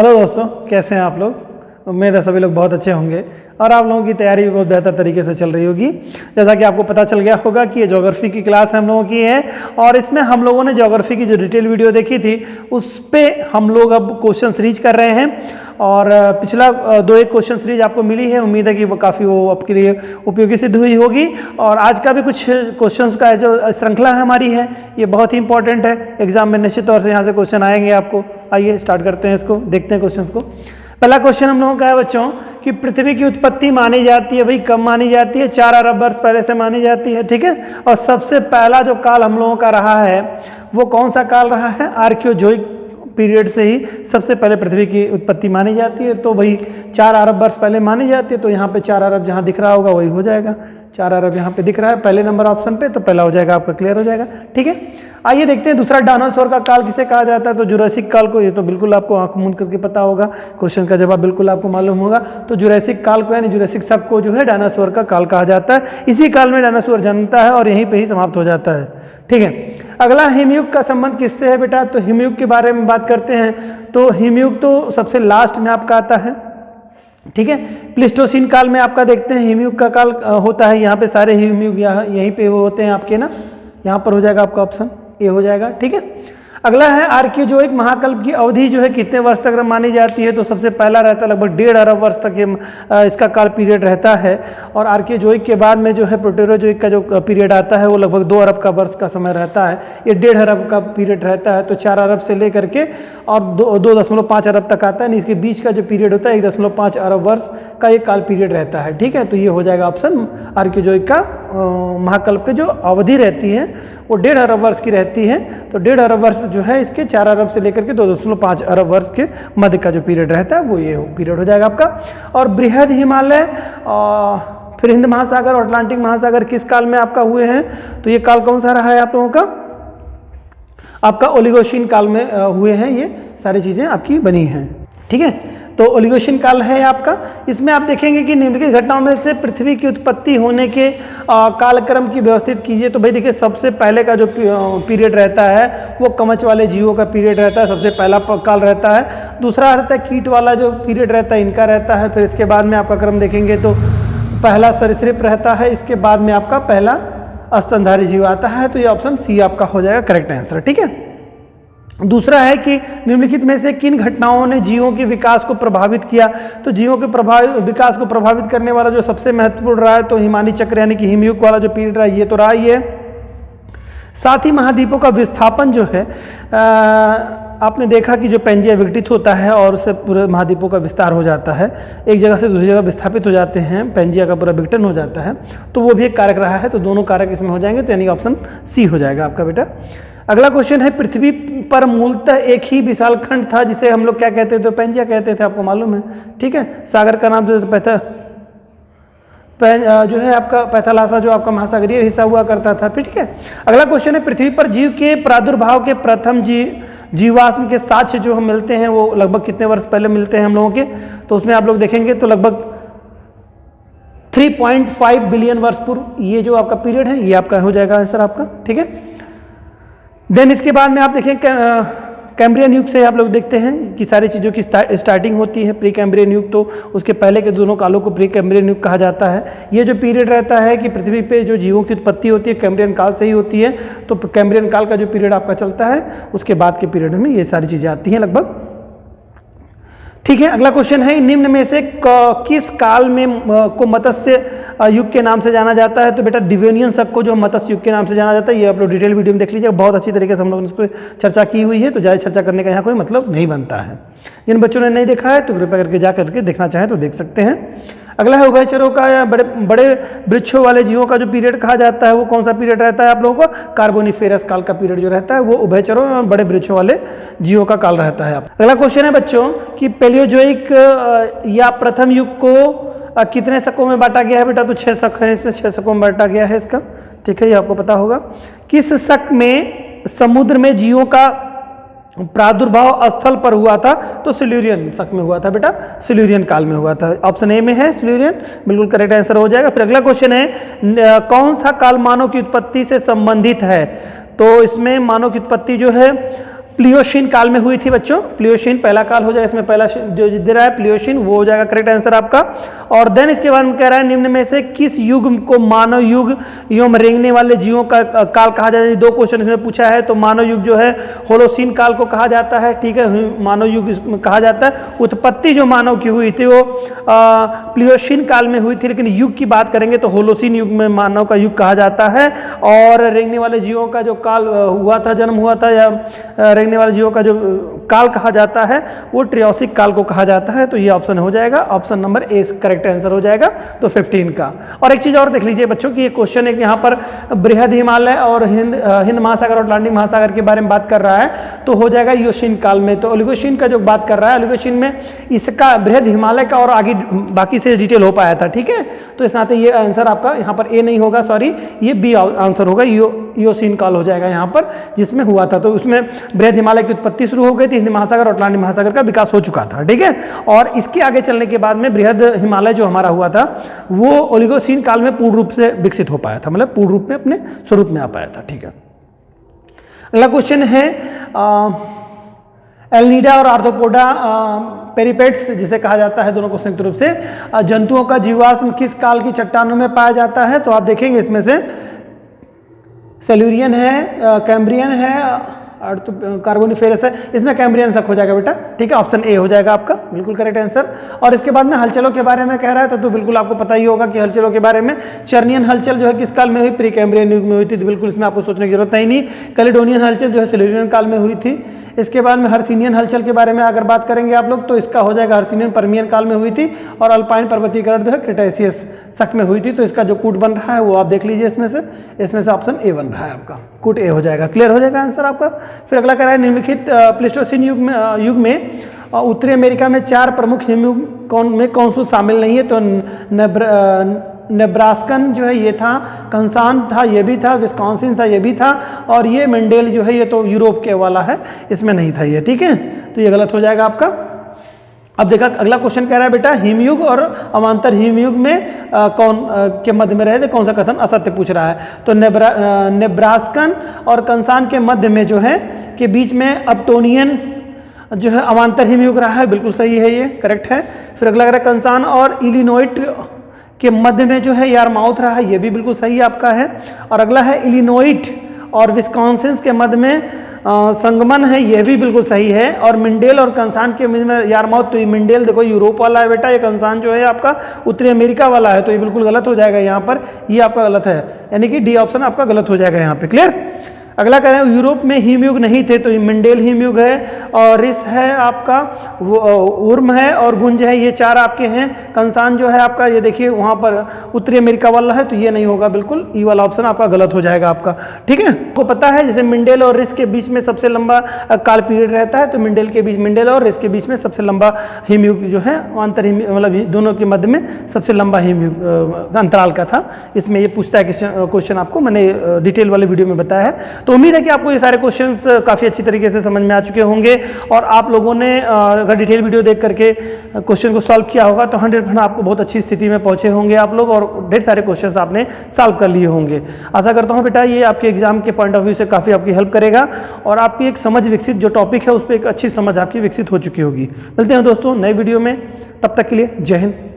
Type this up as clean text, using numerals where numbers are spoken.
Hello दोस्तों, कैसे हैं आप लोग। उम्मीद है सभी लोग बहुत अच्छे होंगे और आप लोगों की तैयारी भी बहुत बेहतर तरीके से चल रही होगी। जैसा कि आपको पता चल गया होगा कि ये ज्योग्राफी की क्लास हम लोगों की है और इसमें हम लोगों ने ज्योग्राफी की जो डिटेल वीडियो देखी थी उस पर हम लोग अब क्वेश्चन सीरीज कर रहे हैं और पिछला एक क्वेश्चन सीरीज आपको मिली है। उम्मीद है कि वो काफ़ी आपके लिए उपयोगी सिद्ध हुई होगी और आज का भी कुछ क्वेश्चंस का जो श्रृंखला है हमारी है ये बहुत ही इंपॉर्टेंट है। एग्जाम में निश्चित तौर से यहाँ से क्वेश्चन आएंगे आपको। आइए स्टार्ट करते हैं इसको, देखते हैं क्वेश्चन को। पहला क्वेश्चन हम लोगों का है बच्चों कि पृथ्वी की उत्पत्ति मानी जाती है, भाई कब मानी जाती है? 4 अरब वर्ष पहले से मानी जाती है, ठीक है। और सबसे पहला जो काल हम लोगों का रहा है वो कौन सा काल रहा है? आर्कियोजोइक पीरियड से ही सबसे पहले पृथ्वी की उत्पत्ति मानी जाती है। तो भाई 4 अरब वर्ष पहले मानी जाती है, तो यहाँ पे 4 अरब जहाँ दिख रहा होगा वही हो जाएगा। 4 अरब यहाँ पे दिख रहा है पहले नंबर ऑप्शन पे, तो पहला हो जाएगा आपका, क्लियर हो जाएगा, ठीक है। आइए देखते हैं दूसरा, डायनासोर का काल किसे कहा जाता है? तो जुरासिक काल को। ये तो बिल्कुल आपको आंख मूंद करके पता होगा, क्वेश्चन का जवाब बिल्कुल आपको मालूम होगा। तो जुरासिक काल को यानी जुरासिक सब को जो है डायनासोर का काल कहा जाता है। इसी काल में डायनासोर जन्मता है और यहीं पर ही समाप्त हो जाता है, ठीक है। अगला, हिमयुग का संबंध किससे है बेटा? तो हिमयुग के बारे में बात करते हैं। तो हिमयुग तो सबसे लास्ट में आपका आता है, ठीक है। प्लीस्टोसीन काल में आपका देखते हैं हिमयुग का काल होता है। यहाँ पे सारे हिमयुग यहीं पे वो होते हैं आपके ना, यहाँ पर हो जाएगा आपका ऑप्शन ए हो जाएगा, ठीक है। अगला है आर्कियोजोइक महाकल्प की अवधि जो है कितने वर्ष तक मानी जाती है? तो सबसे पहला रहता है लगभग 1.5 अरब वर्ष तक ये इसका काल पीरियड रहता है। और आर्कियोजोइक के बाद में जो है प्रोटेरोजोइक का जो पीरियड आता है वो लगभग 2 अरब का वर्ष का समय रहता है। ये 1.5 अरब का पीरियड रहता है। तो 4 अरब से लेकर के और 2.5 अरब तक आता है। इसके बीच का जो पीरियड होता है 1.5 अरब वर्ष का ये काल पीरियड रहता है, ठीक है। तो ये हो जाएगा ऑप्शन आर्कियोजोइक का महाकल्प की जो अवधि रहती है वो 1.5 अरब वर्ष की रहती है। तो 1.5 अरब वर्ष जो है इसके 4 अरब से लेकर के 2.5 अरब वर्ष के मध्य का जो पीरियड रहता है वो ये पीरियड हो जाएगा आपका। और बृहद हिमालय फिर हिंद महासागर और अटलांटिक महासागर किस काल में आपका हुए हैं? तो ये काल कौन सा रहा है आप लोगों का? आपका ओलिगोशीन काल में हुए हैं। ये सारी चीजें आपकी बनी हैं, ठीक है। तो ओलिगोशीन काल है आपका। इसमें आप देखेंगे कि निम्नलिखित घटनाओं में से पृथ्वी की उत्पत्ति होने के कालक्रम की व्यवस्थित कीजिए। तो भाई देखिए, सबसे पहले का जो पीरियड रहता है वो कवच वाले जीवों का पीरियड रहता है, सबसे पहला काल रहता है। दूसरा रहता है कीट वाला जो पीरियड रहता है इनका रहता है। फिर इसके बाद में आपका क्रम देखेंगे तो पहला सरीसृप रहता है, इसके बाद में आपका पहला स्तनधारी जीव आता है। तो ये ऑप्शन सी आपका हो जाएगा करेक्ट आंसर, ठीक है। दूसरा है कि निम्नलिखित में से किन घटनाओं ने जीवों के विकास को प्रभावित किया? तो जीवों के विकास को प्रभावित करने वाला जो सबसे महत्वपूर्ण रहा है तो हिमानी चक्र यानी कि हिमयुग वाला जो पीरियड रहा है ये तो रहा ही है। साथ ही महाद्वीपों का विस्थापन जो है आपने देखा कि जो पेंजिया विघटित होता है और उससे पूरे महाद्वीपों का विस्तार हो जाता है, एक जगह से दूसरी जगह विस्थापित हो जाते हैं, पेंजिया का पूरा विघटन हो जाता है, तो वो भी एक कारक रहा है। तो दोनों कारक इसमें हो जाएंगे, तो यानी ऑप्शन सी हो जाएगा आपका बेटा। अगला क्वेश्चन है, पृथ्वी पर मूलतः एक ही विशाल खंड था जिसे हम लोग क्या कहते थे? तो पेंजिया कहते थे, आपको मालूम है, ठीक है। सागर का नाम जो है आपका पैथालासा जो आपका महासागरीय हिस्सा हुआ करता था, ठीक है। अगला क्वेश्चन है, पृथ्वी पर जीव के प्रादुर्भाव के प्रथम जीवाश्म के साक्ष्य जो हम मिलते हैं वो लगभग कितने वर्ष पहले मिलते हैं हम लोगों के? तो उसमें आप लोग देखेंगे तो लगभग 3.5 बिलियन वर्ष पूर्व ये जो आपका पीरियड है ये आपका हो जाएगा आंसर आपका, ठीक है। देन इसके बाद में आप देखें कैम्ब्रियन युग से आप लोग देखते हैं कि सारी चीज़ों की स्टार्टिंग होती है। प्री कैम्ब्रियन युग, तो उसके पहले के दोनों कालों को प्री कैम्ब्रियन युग कहा जाता है। ये जो पीरियड रहता है कि पृथ्वी पे जो जीवों की उत्पत्ति होती है कैम्ब्रियन काल से ही होती है। तो कैम्ब्रियन काल का जो पीरियड आपका चलता है उसके बाद के पीरियड में ये सारी चीज़ें आती हैं लगभग, ठीक है। अगला क्वेश्चन है, निम्न में से किस काल में को मत्स्य युग के नाम से जाना जाता है? तो बेटा डिवेनियन शक को जो मत्स्य युग के नाम से जाना जाता है, ये आप लोग डिटेल वीडियो में देख लीजिए, बहुत अच्छी तरीके से हम लोगों ने इस पर चर्चा की हुई है, तो ज़्यादा चर्चा करने का यहाँ कोई मतलब नहीं बनता है। जिन बच्चों ने नहीं देखा है तो कृपया करके जा करके देखना चाहें तो देख सकते हैं। अगला है उभयचरों का या बड़े बड़े वृक्षों वाले जीवों का जो पीरियड कहा जाता है वो कौन सा पीरियड रहता है आप लोगों को? कार्बोनिफेरस काल का पीरियड जो रहता है वो उभयचरों और बड़े वृक्षों वाले जीवों का काल रहता है। अगला क्वेश्चन है बच्चों कि पैलियोजोइक या प्रथम युग को कितने शकों में बांटा गया है? बेटा तो 6 शक है, इसमें 6 शकों में बांटा गया है इसका, ठीक है, ये आपको पता होगा। किस शक में समुद्र में जीवों का प्रादुर्भाव स्थल पर हुआ था? तो सिल्यूरियन शक में हुआ था बेटा, सिल्यूरियन काल में हुआ था। ऑप्शन ए में है सिल्यूरियन, बिल्कुल करेक्ट आंसर हो जाएगा। फिर अगला क्वेश्चन है, कौन सा काल मानव की उत्पत्ति से संबंधित है? तो इसमें मानव की उत्पत्ति जो है प्लियोशीन काल में हुई थी बच्चों। प्लियोशीन पहला काल हो जाएगा, इसमें पहला जो दे रहा है प्लियोशीन वो हो जाएगा करेक्ट आंसर आपका। और देन इसके बाद में कह रहा है निम्न में से किस युग को मानव युग एवं रेंगने वाले जीवों का काल कहा जाता है। दो क्वेश्चन इसमें पूछा है, तो मानव युग जो है होलोसीन काल को कहा जाता है, ठीक है, मानव युग इसमें कहा जाता है। उत्पत्ति जो मानव की हुई थी वो प्लियोशीन काल में हुई थी, लेकिन युग की बात करेंगे तो होलोसीन युग में मानव का युग कहा जाता है। और रेंगने वाले जीवों का जो काल हुआ था, जन्म हुआ था, या रेंगने वाले जीवों का जो काल कहा जाता है वो ट्रियोसिक काल को कहा जाता है। तो ये ऑप्शन हो जाएगा, option number A correct answer हो जाएगा तो 15 का। और एक चीज और देख लीजिए बच्चों कि ये क्वेश्चन एक यहाँ पर बृहद हिमालय और हिंद महासागर और अटलांटिक महासागर के बारे में बात कर रहा है, तो हो जाएगा योशीन काल में। तो ओलिगोशीन का जो बात कर रहा है, ओलिगोशीन में इसका बृहद हिमालय का और आगे बाकी से डिटेल हो पाया था, ठीक है। तो इस नाते ये आंसर आपका यहाँ पर ए नहीं होगा, सॉरी, ये बी आंसर होगा, योशीन काल हो जाएगा यहाँ पर, जिसमें हुआ था। तो उसमें बृहद हिमालय की उत्पत्ति शुरू हो गई थी, हिंद महासागर और अटलांटिक महासागर का विकास हो चुका था, ठीक है। और इसके आगे चलने के बाद में बृहद हिमालय जो हमारा हुआ था वो ओलिगोसीन काल में पूर्ण रूप से विकसित हो पाया था, मतलब पूर्ण रूप में अपने स्वरूप में आ पाया था, ठीक है। अगला क्वेश्चन है एल्निडा और आर्थ्रोपोडा पेरिपेट्स जिसे कहा जाता है, दोनों को संयुक्त रूप से जंतुओं का जीवाश्म किस काल की चट्टानों में पाया जाता है। तो आप देखेंगे इसमें से सेल्यूरियन है, कैम्ब्रियन है और तो कार्बोनिफेरस है, इसमें कैम्ब्रियन शक हो जाएगा बेटा, ठीक है, ऑप्शन ए हो जाएगा आपका बिल्कुल करेक्ट आंसर। और इसके बाद में हलचलों के बारे में कह रहा है तो बिल्कुल आपको पता ही होगा कि हलचलों के बारे में चर्नियन हलचल जो है किस काल में हुई, प्री कैम्ब्रियन युग में हुई थी, तो बिल्कुल इसमें आपको सोचने की जरूरत ही नहीं। कैलेडोनियन हलचल जो है सिल्यूरियन काल में हुई थी। इसके बाद में हर्सिनियन हलचल के बारे में अगर बात करेंगे आप लोग तो इसका हो जाएगा हर्सिनियन पर्मियन काल में हुई थी। और अल्पाइन पर्वतीकरण जो है क्रिटेशियस शक में हुई थी। तो इसका जो कूट बन रहा है वो आप देख लीजिए, इसमें से ऑप्शन ए बन रहा है आपका, कूट ए हो जाएगा, क्लियर हो जाएगा आंसर आपका। फिर अगला कह रहा है निम्नलिखित प्लेस्टोसीन युग में उत्तरी अमेरिका में 4 प्रमुख हिमयुग कौन से शामिल नहीं है। तो नेब्रास्कन जो है ये था, कंसान था ये भी था, विस्कॉन्सिन था ये भी था, और ये मेंडेल जो है ये तो यूरोप के वाला है, इसमें नहीं था ये, ठीक है। तो ये गलत हो जाएगा आपका। अब देखा अगला क्वेश्चन कह रहा है बेटा हिमयुग और अवांतर हिमयुग में कौन के मध्य में रहे थे, कौन सा कथन असत्य पूछ रहा है। तो नेब्रास्कन और कंसान के मध्य में जो है के बीच में अपटोनियन जो है अवांतर हिमयुग रहा है, बिल्कुल सही है, ये करेक्ट है। फिर अगला कह रहा है कंसान और इलिनोइट के मध्य में जो है यारमाउथ रहा है, ये भी बिल्कुल सही आपका है। और अगला है इलिनोइट और विस्कॉन्सिन के मध्य में संगमन है, ये भी बिल्कुल सही है। और मिंडेल और कंसान के मध्य में यारमाउथ, तो ये मिंडेल देखो यूरोप वाला है बेटा, ये कंसान जो है आपका उत्तरी अमेरिका वाला है, तो ये बिल्कुल गलत हो जाएगा यहाँ पर, ये आपका गलत है, यानी कि डी ऑप्शन आपका गलत हो जाएगा यहाँ पे, क्लियर। अगला कह रहे हैं यूरोप में हिमयुग नहीं थे, तो ये मिंडेल हिमयुग है, और रिस है आपका, वो उर्म है, और गुंज है, ये 4 आपके हैं। कंसान जो है आपका ये देखिए वहाँ पर उत्तरी अमेरिका वाला है, तो ये नहीं होगा, बिल्कुल ई वाला ऑप्शन आपका गलत हो जाएगा आपका, ठीक है। आपको पता है जैसे मिंडेल और रिस के बीच में सबसे लंबा काल पीरियड रहता है, तो मिंडेल और रिस के बीच में सबसे लंबा हिमयुग जो है अंतर मतलब दोनों के मध्य में सबसे लंबा हिमयुग अंतराल का था। इसमें ये पूछता है क्वेश्चन, आपको मैंने डिटेल वाले वीडियो में बताया है। तो उम्मीद है कि आपको ये सारे क्वेश्चंस काफ़ी अच्छी तरीके से समझ में आ चुके होंगे, और आप लोगों ने अगर डिटेल वीडियो देख करके क्वेश्चन को सॉल्व किया होगा तो 100% आपको बहुत अच्छी स्थिति में पहुंचे होंगे आप लोग, और ढेर सारे क्वेश्चंस आपने सॉल्व कर लिए होंगे। आशा करता हूं बेटा ये आपके एग्जाम के पॉइंट ऑफ व्यू से काफ़ी आपकी हेल्प करेगा, और आपकी एक समझ विकसित जो टॉपिक है उस पर एक अच्छी समझ आपकी विकसित हो चुकी होगी। मिलते हैं दोस्तों नए वीडियो में, तब तक के लिए जय हिंद।